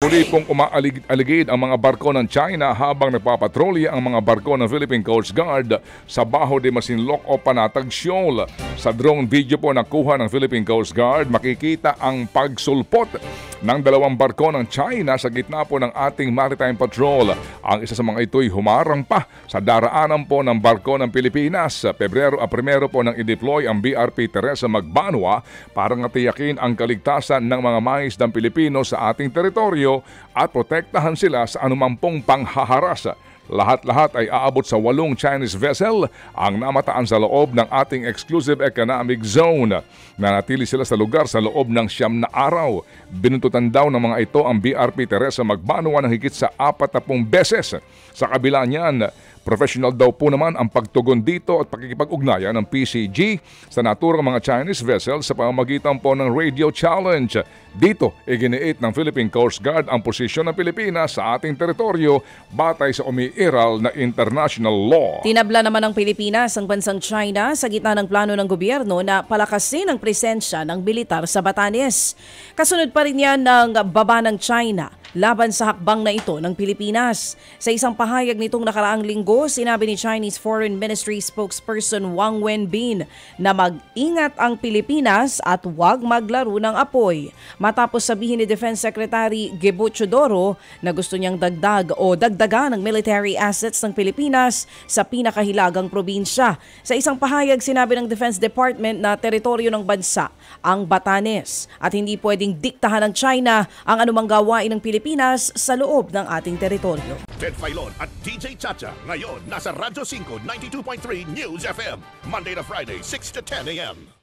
Muli pong umaaligid ang mga barko ng China habang nagpapatrolya ang mga barko ng Philippine Coast Guard sa Baho de Masinloc o Panatag Shoal. Sa drone video po nakuha ng Philippine Coast Guard, makikita ang pagsulpot ng dalawang barko ng China sa gitna po ng ating maritime patrol. Ang isa sa mga ito'y humarang pa sa daraanan po ng barko ng Pilipinas. Pebrero 1 po nang i-deploy ang BRP Teresa Magbanua para tiyakin ang kaligtasan ng mga mangisdang Pilipino sa ating teritoryo at protektahan sila sa anumampong panghaharas. Lahat-lahat ay aabot sa 8 Chinese vessel ang namataan sa loob ng ating exclusive economic zone. Nanatili sila sa lugar sa loob ng 9 na araw. Binuntutan daw ng mga ito ang BRP Teresa Magbanua ng higit sa 40 beses. Sa kabila niyan, professional daw po naman ang pagtugon dito at pakikipag-ugnayan ng PCG sa naturang mga Chinese vessels sa pamamagitan po ng radio challenge. Dito, iginiit ng Philippine Coast Guard ang posisyon ng Pilipinas sa ating teritoryo batay sa umiiral na international law. Tinabla naman ng Pilipinas ang bansang China sa gitna ng plano ng gobyerno na palakasin ang presensya ng militar sa Batanes. Kasunod pa rin yan ng baba ng China laban sa hakbang na ito ng Pilipinas. Sa isang pahayag nitong nakaraang linggo, sinabi ni Chinese Foreign Ministry spokesperson Wang Wenbin na mag-ingat ang Pilipinas at huwag maglaro ng apoy. Matapos sabihin ni Defense Secretary Gebo Chodoro na gusto niyang dagdagan ng military assets ng Pilipinas sa pinakahilagang probinsya. Sa isang pahayag, sinabi ng Defense Department na teritoryo ng bansa ang Batanes at hindi pwedeng diktahan ng China ang anumang gawain ng Pilipinas sa loob ng ating teritoryo. Ted Filon at DJ Chacha ngayon nasa Radyo 5 92.3 News FM Monday to Friday 6 to 10 a.m.